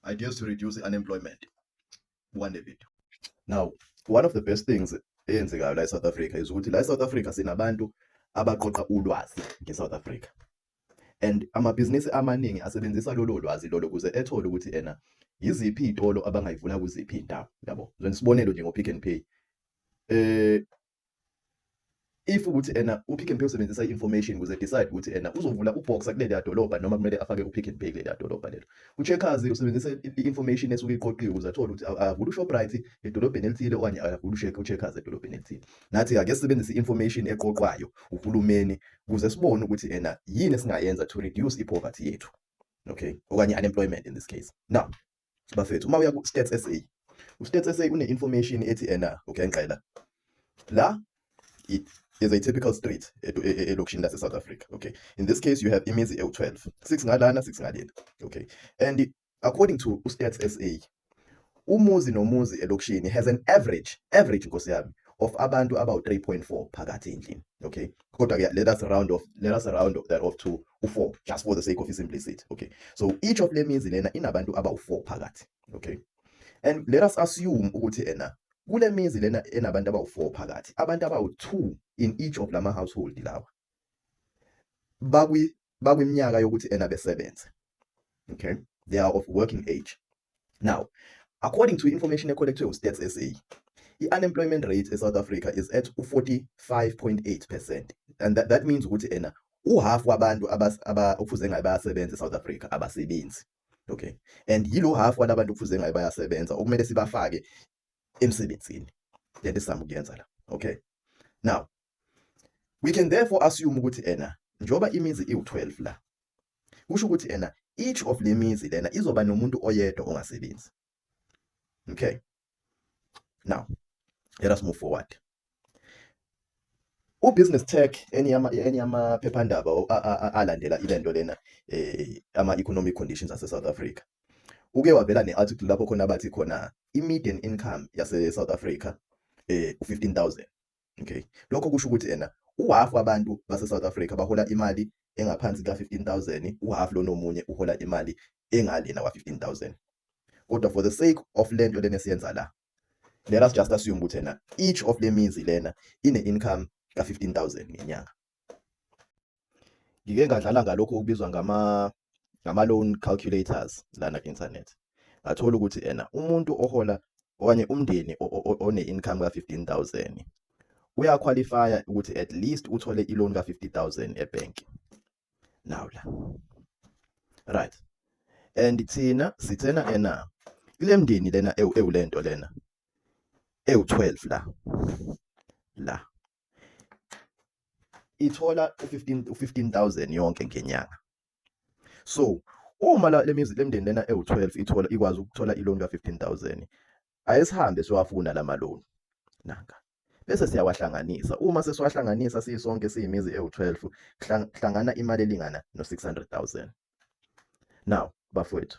Ideas to reduce unemployment. One video. Now, one of the best things eyenzekayo la eSouth Africa is ukuthi la eSouth Africa sinabantu abaqoqa ulwazi ngeSouth Africa. And amabhizinisi amaningi asebenzisa lolo lwazi lolo ukuze ethole ukuthi yiziphi iy'tolo abangayivula kuziphi iy'ndawo, yabo. Isibonelo nje ngo-Pick n Pay. If ukuthi uPick n Pay usebenzisa i-information ukuze decide ukuthi uzovula uBoxer kuleliya dolobha noma kumele afake uPick n Pay kuleliya dolobha lelo. UCheckers usebenzisa i-information esuke iqoqiwe ukuze athole ukuthi avule uShoprite edolobheni elithile okanye avule uCheckers edolobheni elithile. Nathi ake sisebenzise i-information eqoqwayo uhulumeni ukuze sibone ukuthi yini esingayenza to reduce i-poverty yethu. Okay, okanye unemployment in this case. Now, bafethu uma uya ku-Stats SA, u-Stats SA une-information ethi okay ngicela la it is a typical street elokishini lase-South Africa. Okay, in this case you have imizi ewu-12, 6 ngalana 6 ngalena. Okay, and according to Stats SA, umuzi nomuzi elokishini has an average nkosi yami of abantu about 3.4 phakathi endlini. Okay, kodwa ke let us round off that off to u4 just for the sake of simplicity. Okay, so each of le mizi lena inabantu abawu4 phakathi. Okay, and let us assume ukuthi kule mizi lena enabantu abawu4 phakathi, abantu abawu2 in each of lama household lawa bakwiminyaka yokuthi besebenze. Okay, they are of working age. Now, according to information collected with Stats SA, the unemployment rate in South Africa is at 45.8%, and that means ukuthi uhalf wabantu okufuze ngabe bayasebenza eSouth Africa abasebenzi. Okay, and yilo half walabantu okufuze ngabe bayasebenza okumele sibafake emsebenzini. Lento esizama ukuyenza la. Okay, now we can therefore assume ukuthi njoba imizi iwu12 la, kusho ukuthi each of le mizi lena izoba nomuntu oyedwa ongasebenzi. Okay, now let us move forward. Business Tech enye amaphephandaba alandela ilento lena ama-economic conditions ase-South Africa, uke wavela ne-article lapho khona bathi khona i-median income yase-South Africa u-15,000. Okay, lokho kusho ukuthi uhalf wabantu base-South Africa bahola imali engaphansi ka-15,000, uhalf lo nomunye uhola imali engalena kwa-15,000. Kodwa for the sake of lento lena esiyenza la, let us just assume ukuthi each of le mizi lena ine-income ka-15,000 ngenyanga. Ngike ngadlala ngalokho okubizwa ngama-loan calculators lana ku-internet. Ngathola ukuthi umuntu ohola okanye umndeni one-income ka-15,000 uyaqualifya ukuthi at least uthole i-loan ka-50,000 ebhenki. Now la, right, and thina sithena ile mndeni lena ewulento lena ewu12 la ithola u-15,000 yonke ngenyanga. So uma le mndeni lena ewu12 ikwazi ukuthola i-loan ka-15,000, ayesihambe siwafuna lama loan nanga, bese siyawahlanganisa. Uma sesiwahlanganisa sisonke siyimizi ewu12, hlangana imali elingana no-600,000. Now bafowethu,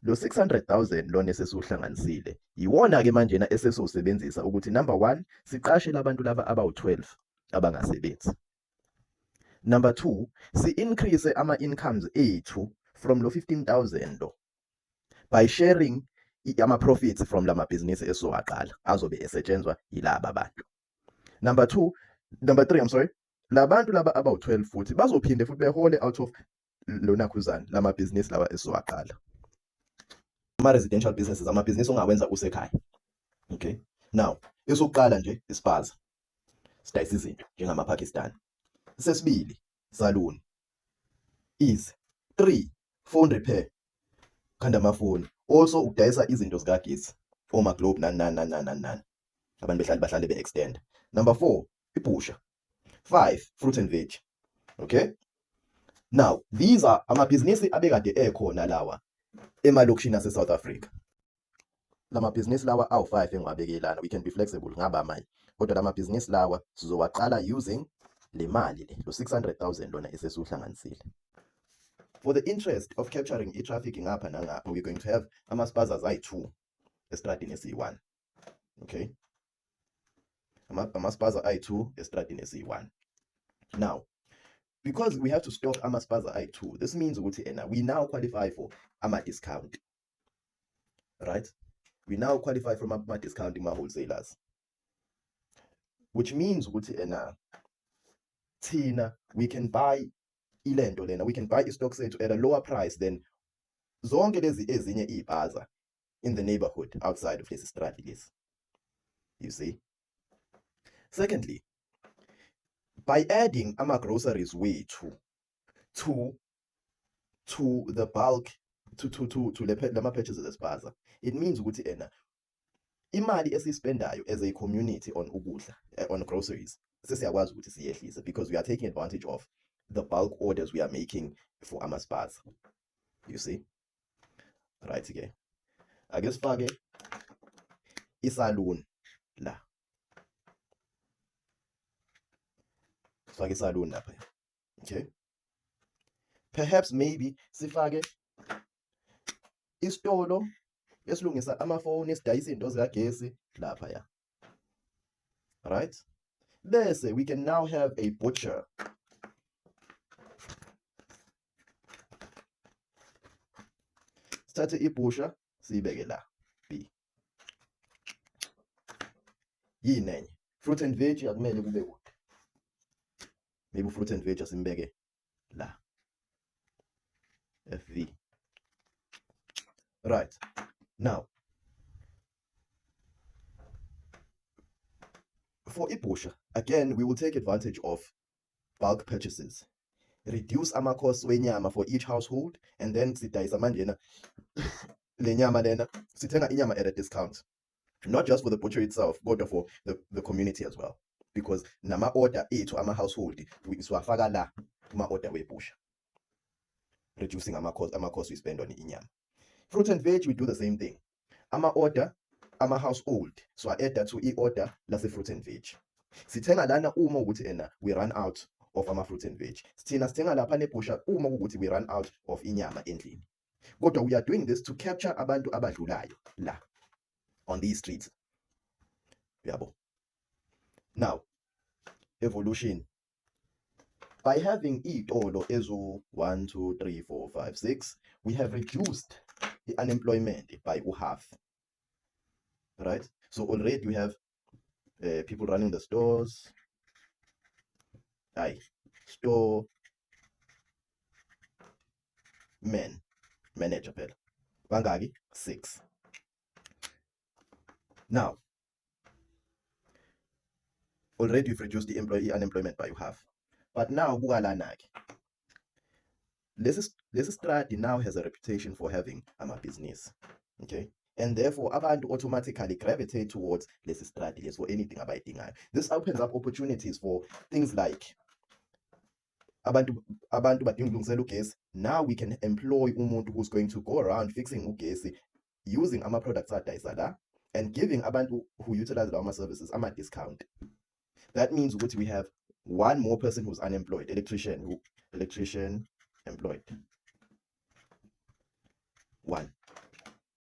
lo 600,000 lona esesiwuhlanganisile yiwona-ke manjena esesiwusebenzisa ukuthi number 1 siqashe labantu laba abawu12 abangasebenzi. Number 2, si-increase ama-incomes ethu from lo 15,000 lo by sharing ama-profits from la mabhizinisi esowaqala azobe esetshenzwa yilaba bantu. Number 3, I'm sorry, labantu laba abawu12 futhi bazophinde futhi behole out of lona khuzana lamabhizinisi lawa esowaqala. Ama-residential businesses, amabhizinisi ongawenza usekhaya. Okay, now esokuqala nje ispaza, sidayisa izinto njengamaPakistan. Sesibili, saloon. Easy. 3, phone repair, khanda amafoni. Also ukudayisa izinto zikagesi, oma-globe nani. Abantu bahlale be-extend. Number 4, ibhusha. 5, fruit and veg. Okay, now these are amabhizinisi abekade ekhona lawa emalokishini ase-South Africa. Lamabhizinisi lawa awu5 engiwabekelana, we can be flexible ngaba manje, kodwa lamabhizinisi lawa sizowaqala using le mali le, lo 600,000 lona esesiwuhlanganisile. For the interest of capturing i-traffic ngapha nangapha, we're going to have ama-spazas ayi2 estradini esi1. Okay, ama-spaza ayi2 estradini esi1. Now because we have to stock ama-spaza ayi2, this means ukuthi we now qualify for ama-discount. right? We now qualify from ama-discounting ma-wholesalers, which means ukuthi thina we can buy ilento lena, we can buy istock sethu at a lower price than zonke lezi ezinye iy'paza in the neighborhood outside of lesi strati lesi. You see? Secondly, by adding ama-groceries wethu to the bulk to lama purchases esipaza, it means ukuthi imali esiyispendayo as a community on ukudla, on groceries, sesiyakwazi ukuthi siyehlise because we are taking advantage of the bulk orders we are making for amaspaza. You see? Right, ke ake sifake isaluni la, sifake isaluni lapha. Okay, perhaps maybe sifake isitolo esilungisa amafoni, esidayisa izinto zikagesi laphaya. Right, bese we can now have a butcher. Sithathe ibusha siyibeke la B. Yini enye? Fruit and veg akumele kube kude. Maybe fruit and veg asimbeke la FV. Right, now for ibusha, again we will take advantage of bulk purchases, reduce ama-costs wenyama for each household, and then sidayisa manjena le nyama lena, sithenga inyama at a discount, not just for the butcher itself, but for the community as well, because nama-order ethu ama-household siwafaka la kuma-order webusha, reducing ama-costs we spend on inyama. Fruit and veg, we do the same thing. Ama-order ama-household siwa-add to i-order lase-fruit and veg. Sithenga lana uma ukuthi we run out of ama-fruit and veg. Thina sithenga lapha nebusha uma ukuthi we run out of inyama endlini. Kodwa we are doing this to capture abantu abadlulayo la on these streets. Yabo. Now, evolution. By having iy'tolo ezo 1, 2, 3, 4, 5, 6, we have reduced the unemployment by half. Right? So already we have people running the stores. Store manager phela. Bangaki? 6. Now, already we've reduced the employee unemployment by half. But now, buka lana-ke. Lesi strati now has a reputation for having ama-business. Okay? And therefore, abantu automatically gravitate towards lesi strati for anything abayidingayo. This opens up opportunities for things like abantu badinga ukulungisela ugesi. Now we can employ umuntu who's going to go around fixing ugesi using ama-products adayisa la and giving abantu who utilize our services ama-discount. That means that we have one more person who's unemployed, electrician employed. 1.